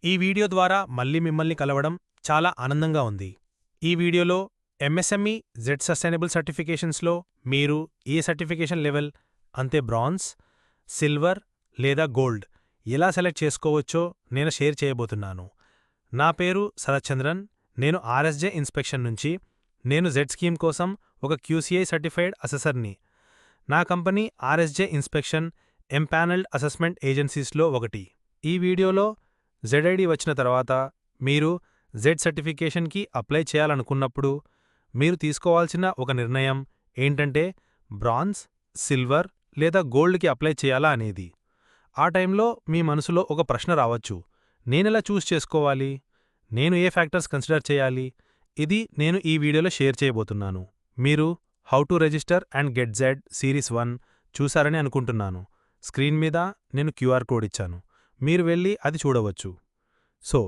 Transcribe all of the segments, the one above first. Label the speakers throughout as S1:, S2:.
S1: ఈ వీడియో ద్వారా మళ్ళీ మిమ్మల్ని కలవడం చాలా ఆనందంగా ఉంది. ఈ వీడియోలో ఎంఎస్ఎంఈ జెడ్ సస్టైనబుల్ సర్టిఫికేషన్స్లో మీరు ఏ సర్టిఫికేషన్ లెవెల్ అంటే బ్రాంజ్, సిల్వర్ లేదా గోల్డ్ ఎలా సెలెక్ట్ చేసుకోవచ్చో నేను షేర్ చేయబోతున్నాను. నా పేరు శరత్ చంద్రన్. నేను ఆర్ఎస్జే ఇన్స్పెక్షన్ నుంచి. నేను జెడ్ స్కీమ్ కోసం ఒక క్యూసీఐ సర్టిఫైడ్ అసెసర్ని. నా company RSJ inspection empanelled assessment ఏజెన్సీస్లో ఒకటి. ఈ వీడియోలో జెడ్ వచ్చిన తర్వాత మీరు జెడ్ సర్టిఫికేషన్కి అప్లై చేయాలనుకున్నప్పుడు మీరు తీసుకోవాల్సిన ఒక నిర్ణయం ఏంటంటే బ్రాంజ్, సిల్వర్ లేదా గోల్డ్కి అప్లై చేయాలా అనేది. ఆ టైంలో మీ మనసులో ఒక ప్రశ్న రావచ్చు, నేనెలా చూస్ చేసుకోవాలి, నేను ఏ ఫ్యాక్టర్స్ కన్సిడర్ చేయాలి. ఇది నేను ఈ వీడియోలో షేర్ చేయబోతున్నాను. మీరు how to register and get Z series 1 చూశారని అనుకుంటున్నాను. స్క్రీన్ మీద నేను క్యూఆర్ కోడ్ ఇచ్చాను, మీరు వెళ్ళి అది చూడవచ్చు. సో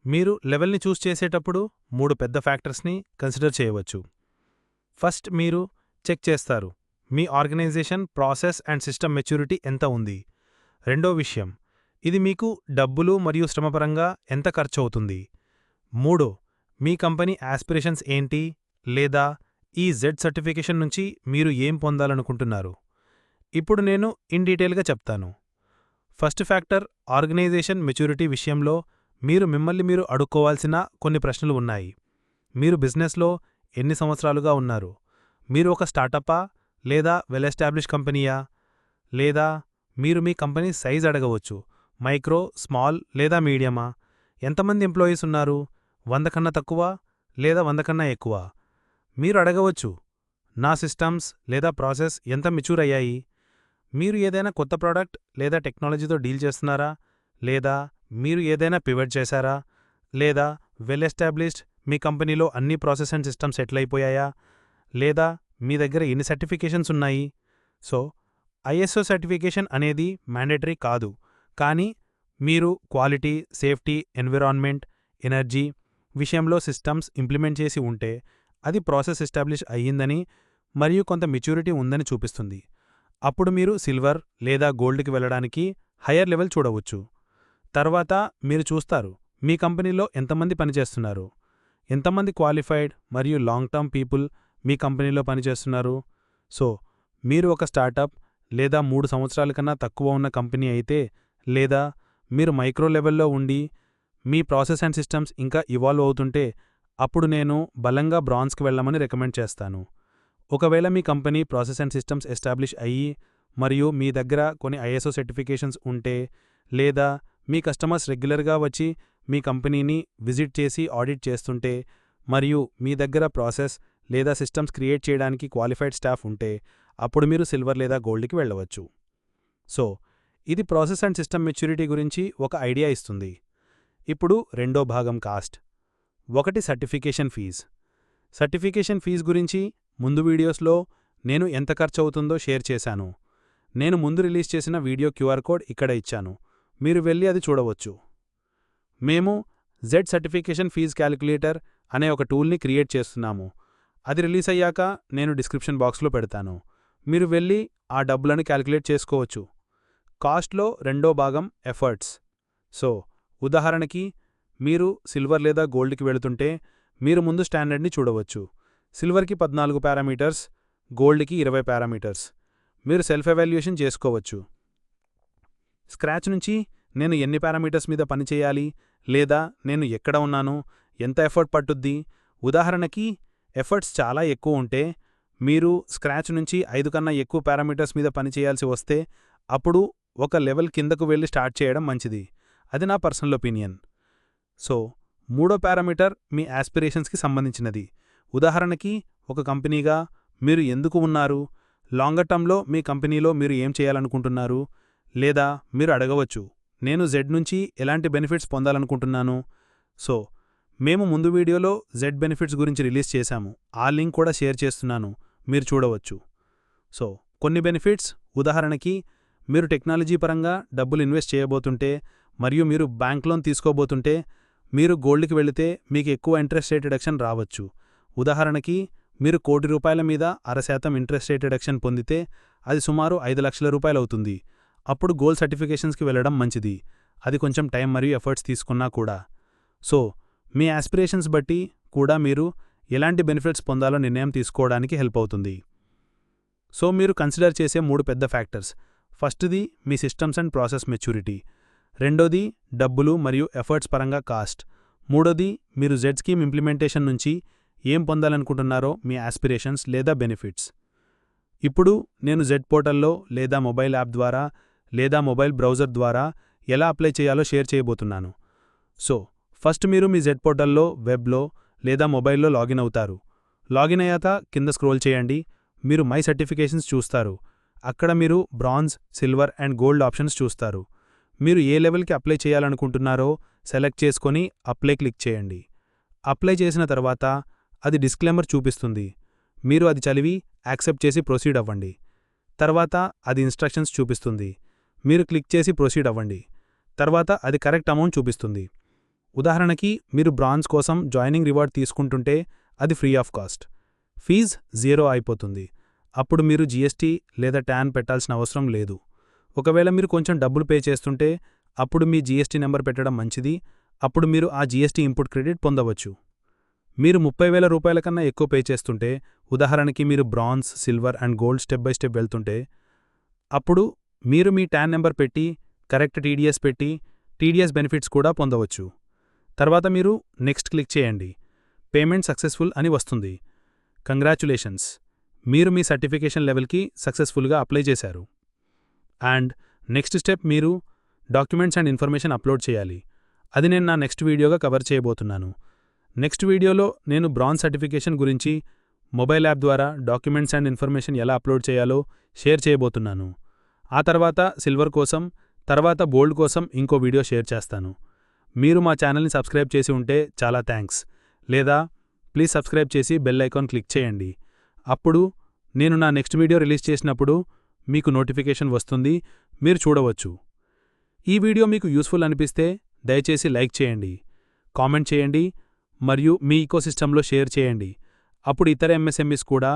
S1: మీరు లెవెల్ని చూస్ చేసేటప్పుడు 3 పెద్ద ఫ్యాక్టర్స్ని కన్సిడర్ చేయవచ్చు. ఫస్ట్ మీరు చెక్ చేస్తారు మీ organisation process and system maturity ఎంత ఉంది. రెండో విషయం, ఇది మీకు డబ్బులు మరియు శ్రమపరంగా ఎంత ఖర్చు అవుతుంది. మూడో, మీ కంపెనీ ఆస్పిరేషన్స్ ఏంటి, లేదా ఈ జెడ్ సర్టిఫికేషన్ నుంచి మీరు ఏం పొందాలనుకుంటున్నారు. ఇప్పుడు నేను ఇన్ డీటెయిల్గా చెప్తాను. ఫస్ట్ ఫ్యాక్టర్ ఆర్గనైజేషన్ మెచ్యూరిటీ విషయంలో మిమ్మల్ని మీరు అడుక్కోవాల్సిన కొన్ని ప్రశ్నలు ఉన్నాయి. మీరు బిజినెస్లో ఎన్ని సంవత్సరాలుగా ఉన్నారు, మీరు ఒక స్టార్టప్పా లేదా వెల్ ఎస్టాబ్లిష్ కంపెనీయా, లేదా మీరు మీ కంపెనీ సైజ్ అడగవచ్చు, మైక్రో, స్మాల్ లేదా మీడియమా, ఎంతమంది ఎంప్లాయీస్ ఉన్నారు, 100 కన్నా తక్కువ లేదా 100 కన్నా ఎక్కువ. మీరు అడగవచ్చు, నా సిస్టమ్స్ లేదా ప్రాసెస్ ఎంత మెచ్యూర్ అయ్యాయి, మీరు ఏదైనా కొత్త ప్రోడక్ట్ లేదా టెక్నాలజీతో డీల్ చేస్తున్నారా, లేదా మీరు ఏదైనా పివట్ చేశారా, లేదా వెల్ ఎస్టాబ్లిష్డ్ మీ కంపెనీలో అన్ని ప్రాసెస్ అండ్ సిస్టమ్స్ సెటిల్ అయిపోయాయా, లేదా మీ దగ్గర ఎన్ని సర్టిఫికేషన్స్ ఉన్నాయి. సో ఐఎస్ఓ సర్టిఫికేషన్ అనేది మ్యాండేటరీ కాదు, కానీ మీరు క్వాలిటీ, సేఫ్టీ, ఎన్విరాన్మెంట్, ఎనర్జీ విషయంలో సిస్టమ్స్ ఇంప్లిమెంట్ చేసి ఉంటే అది ప్రాసెస్ ఎస్టాబ్లిష్ అయ్యిందని మరియు కొంత మెచ్యూరిటీ ఉందని చూపిస్తుంది. అప్పుడు మీరు సిల్వర్ లేదా గోల్డ్కి వెళ్ళడానికి హయ్యర్ లెవెల్ చూడవచ్చు. తర్వాత మీరు చూస్తారు మీ కంపెనీలో ఎంతమంది పనిచేస్తున్నారు, ఎంతమంది క్వాలిఫైడ్ మరియు లాంగ్ టర్మ్ పీపుల్ మీ కంపెనీలో పనిచేస్తున్నారు. సో మీరు ఒక స్టార్టప్ లేదా 3 సంవత్సరాల కన్నా తక్కువ ఉన్న కంపెనీ అయితే, లేదా మీరు మైక్రో లెవెల్లో ఉండి మీ ప్రాసెస్ అండ్ సిస్టమ్స్ ఇంకా ఇవాల్వ్ అవుతుంటే, అప్పుడు నేను బలంగా బ్రాంజ్కి వెళ్ళమని రికమెండ్ చేస్తాను. ఒకవేళ మీ company process and systems establish అయ్యి మరియు మీ దగ్గర కొన్ని ఐఎస్ఓ సర్టిఫికేషన్స్ ఉంటే, లేదా మీ కస్టమర్స్ రెగ్యులర్గా వచ్చి మీ కంపెనీని విజిట్ చేసి ఆడిట్ చేస్తుంటే, మరియు మీ దగ్గర ప్రాసెస్ లేదా సిస్టమ్స్ క్రియేట్ చేయడానికి క్వాలిఫైడ్ స్టాఫ్ ఉంటే, అప్పుడు మీరు సిల్వర్ లేదా గోల్డ్కి వెళ్ళవచ్చు. సో ఇది ప్రాసెస్ అండ్ సిస్టమ్ మెచ్యూరిటీ గురించి ఒక ఐడియా ఇస్తుంది. ఇప్పుడు రెండో భాగం కాస్ట్. ఒకటి సర్టిఫికేషన్ ఫీజ్. సర్టిఫికేషన్ ఫీజ్ గురించి ముందు వీడియోస్లో నేను ఎంత ఖర్చు అవుతుందో షేర్ చేశాను. నేను ముందు రిలీజ్ చేసిన వీడియో క్యూఆర్ కోడ్ ఇక్కడ ఇచ్చాను, మీరు వెళ్ళి అది చూడవచ్చు. మేము జెడ్ సర్టిఫికేషన్ ఫీజ్ క్యాలిక్యులేటర్ అనే ఒక టూల్ని క్రియేట్ చేస్తున్నాము. అది రిలీజ్ అయ్యాక నేను డిస్క్రిప్షన్ బాక్స్లో పెడతాను, మీరు వెళ్ళి ఆ డబ్బులను క్యాలిక్యులేట్ చేసుకోవచ్చు. కాస్ట్లో రెండో భాగం ఎఫర్ట్స్. సో ఉదాహరణకి మీరు సిల్వర్ లేదా గోల్డ్కి వెళుతుంటే మీరు ముందు స్టాండర్డ్ని చూడవచ్చు. సిల్వర్కి 14 పారామీటర్స్, గోల్డ్కి 20 పారామీటర్స్. మీరు సెల్ఫ్ ఎవాల్యుయేషన్ చేసుకోవచ్చు. స్క్రాచ్ నుంచి నేను ఎన్ని పారామీటర్స్ మీద పనిచేయాలి, లేదా నేను ఎక్కడ ఉన్నాను, ఎంత ఎఫర్ట్ పట్టుద్ది. ఉదాహరణకి ఎఫర్ట్స్ చాలా ఎక్కువ ఉంటే, మీరు స్క్రాచ్ నుంచి 5 కన్నా ఎక్కువ పారామీటర్స్ మీద పనిచేయాల్సి వస్తే, అప్పుడు ఒక లెవెల్ కిందకు వెళ్ళి స్టార్ట్ చేయడం మంచిది. అది నా పర్సనల్ ఒపీనియన్. సో మూడో పారామీటర్ మీ ఆస్పిరేషన్స్కి సంబంధించినది. ఉదాహరణకి ఒక కంపెనీగా మీరు ఎందుకు ఉన్నారు, లాంగర్ టర్మ్లో మీ కంపెనీలో మీరు ఏం చేయాలనుకుంటున్నారు, లేదా మీరు అడగవచ్చు, నేను జెడ్ నుంచి ఎలాంటి బెనిఫిట్స్ పొందాలనుకుంటున్నాను. సో మేము ముందు వీడియోలో జెడ్ బెనిఫిట్స్ గురించి రిలీజ్ చేశాము, ఆ లింక్ కూడా షేర్ చేస్తున్నాను, మీరు చూడవచ్చు. సో కొన్ని బెనిఫిట్స్, ఉదాహరణకి మీరు టెక్నాలజీ పరంగా డబ్బులు ఇన్వెస్ట్ చేయబోతుంటే మరియు మీరు బ్యాంక్ లోన్ తీసుకోబోతుంటే, మీరు గోల్డ్కి వెళితే మీకు ఎక్కువ ఇంట్రెస్ట్ రేట్ రిడక్షన్ రావచ్చు. ఉదాహరణకి మీరు ₹1,00,00,000 మీద 0.5% ఇంట్రెస్ట్ రేట్ రిడక్షన్ పొందితే అది సుమారు ₹5,00,000 అవుతుంది. అప్పుడు గోల్డ్ సర్టిఫికేషన్స్కి వెళ్లడం మంచిది.
S2: అది కొంచెం టైం మరియు ఎఫర్ట్స్ తీసుకున్నా కూడా. సో మీ యాస్పిరేషన్స్ బట్టి కూడా మీరు ఎలాంటి బెనిఫిట్స్ పొందాలో నిర్ణయం తీసుకోవడానికి హెల్ప్ అవుతుంది. సో మీరు కన్సిడర్ చేసే 3 పెద్ద ఫ్యాక్టర్స్. ఫస్ట్ది మీ సిస్టమ్స్ అండ్ ప్రాసెస్ మెచ్యూరిటీ, రెండోది డబ్బులు మరియు ఎఫర్ట్స్ పరంగా కాస్ట్, మూడోది మీరు జెడ్ స్కీమ్ ఇంప్లిమెంటేషన్ నుంచి ఏం పొందాలనుకుంటున్నారో మీ యాస్పిరేషన్స్ లేదా బెనిఫిట్స్. ఇప్పుడు నేను జెడ్ పోర్టల్లో లేదా మొబైల్ యాప్ ద్వారా లేదా మొబైల్ బ్రౌజర్ ద్వారా ఎలా అప్లై చేయాలో షేర్ చేయబోతున్నాను. సో ఫస్ట్ మీరు మీ జెడ్ పోర్టల్లో వెబ్లో లేదా మొబైల్లో లాగిన్ అవుతారు. లాగిన్ అయ్యాక కింద స్క్రోల్ చేయండి, మీరు మై సర్టిఫికేషన్స్ చూస్తారు. అక్కడ మీరు bronze, silver and gold options చూస్తారు. మీరు ఏ లెవెల్కి అప్లై చేయాలనుకుంటున్నారో సెలెక్ట్ చేసుకొని అప్లై క్లిక్ చేయండి. అప్లై చేసిన తర్వాత అది డిస్క్లైమర్ చూపిస్తుంది. మీరు అది చదివి యాక్సెప్ట్ చేసి ప్రొసీడ్ అవ్వండి. తర్వాత అది ఇన్స్ట్రక్షన్స్ చూపిస్తుంది. మీరు క్లిక్ చేసి ప్రొసీడ్ అవ్వండి. తర్వాత అది కరెక్ట్ అమౌంట్ చూపిస్తుంది. ఉదాహరణకి మీరు బ్రాంజ్ కోసం జాయినింగ్ రివార్డ్ తీసుకుంటుంటే అది ఫ్రీ ఆఫ్ కాస్ట్. ఫీజ్ 0 అయిపోతుంది. అప్పుడు మీరు జీఎస్టీ లేదా ట్యాన్ పెట్టాల్సిన అవసరం లేదు. ఒకవేళ మీరు కొంచెం డబ్బులు పే చేస్తుంటే అప్పుడు మీ జీఎస్టీ నెంబర్ పెట్టడం మంచిది. అప్పుడు మీరు ఆ జీఎస్టీ ఇన్పుట్ క్రెడిట్ పొందవచ్చు. మీరు 30,000 రూపాయల కన్నా ఎక్కువ పే చేస్తుంటే, ఉదాహరణకి మీరు bronze, silver and gold step by step వెళ్తుంటే, అప్పుడు మీరు మీ ట్యాన్ నెంబర్ పెట్టి కరెక్ట్ టీడీఎస్ పెట్టి టీడీఎస్ బెనిఫిట్స్ కూడా పొందవచ్చు. తర్వాత మీరు నెక్స్ట్ క్లిక్ చేయండి. పేమెంట్ సక్సెస్ఫుల్ అని వస్తుంది. కంగ్రాచ్యులేషన్స్, మీరు మీ సర్టిఫికేషన్ లెవెల్కి సక్సెస్ఫుల్గా అప్లై చేశారు. అండ్ నెక్స్ట్ స్టెప్ మీరు డాక్యుమెంట్స్ అండ్ ఇన్ఫర్మేషన్ అప్లోడ్ చేయాలి. అది నేను నా నెక్స్ట్ వీడియోగా కవర్ చేయబోతున్నాను. నెక్స్ట్ వీడియోలో నేను బ్రాంజ్ సర్టిఫికేషన్ గురించి మొబైల్ యాప్ ద్వారా డాక్యుమెంట్స్ అండ్ ఇన్ఫర్మేషన్ ఎలా అప్లోడ్ చేయాలో షేర్ చేయబోతున్నాను. ఆ తర్వాత సిల్వర్ కోసం, తర్వాత గోల్డ్ కోసం ఇంకో వీడియో షేర్ చేస్తాను. మీరు మా ఛానల్ని సబ్స్క్రైబ్ చేసి ఉంటే చాలా థ్యాంక్స్. లేదా ప్లీజ్ సబ్స్క్రైబ్ చేసి బెల్ ఐకాన్ క్లిక్ చేయండి. అప్పుడు నేను నా నెక్స్ట్ వీడియో రిలీజ్ చేసినప్పుడు మీకు నోటిఫికేషన్ వస్తుంది, మీరు చూడవచ్చు. ఈ వీడియో మీకు యూస్ఫుల్ అనిపిస్తే దయచేసి లైక్ చేయండి, కామెంట్ చేయండి మరియు మీ ఈకోసిస్టంలో షేర్ చేయండి. అప్పుడు ఇతర ఎంఎస్ఎంఈస్ కూడా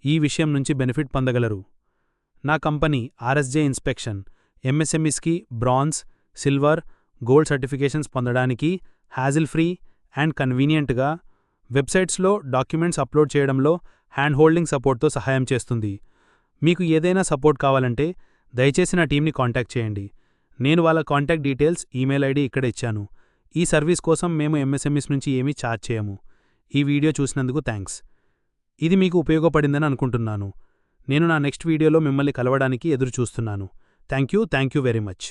S2: ఈ విషయం నుంచి బెనిఫిట్ పొందగలరు. నా కంపెనీ ఆర్ఎస్జే ఇన్స్పెక్షన్ ఎంఎస్ఎంఈస్కి బ్రాంజ్, సిల్వర్, గోల్డ్ సర్టిఫికేషన్స్ పొందడానికి హ్యాజిల్ ఫ్రీ అండ్ కన్వీనియంట్గా వెబ్సైట్స్లో డాక్యుమెంట్స్ అప్లోడ్ చేయడంలో హ్యాండ్ హోల్డింగ్ సపోర్ట్తో సహాయం చేస్తుంది. మీకు ఏదైనా సపోర్ట్ కావాలంటే దయచేసి నా టీంని కాంటాక్ట్ చేయండి. నేను వాళ్ళ కాంటాక్ట్ డీటెయిల్స్, ఈమెయిల్ ఐడి ఇక్కడ ఇచ్చాను. ఈ సర్వీస్ కోసం మేము ఎంఎస్ఎంఈస్ నుంచి ఏమీ ఛార్జ్ చేయము. ఈ వీడియో చూసినందుకు థ్యాంక్స్. ఇది మీకు ఉపయోగపడిందని అనుకుంటున్నాను. నేను నా నెక్స్ట్ వీడియోలో మిమ్మల్ని కలవడానికి ఎదురు చూస్తున్నాను. Thank you very much.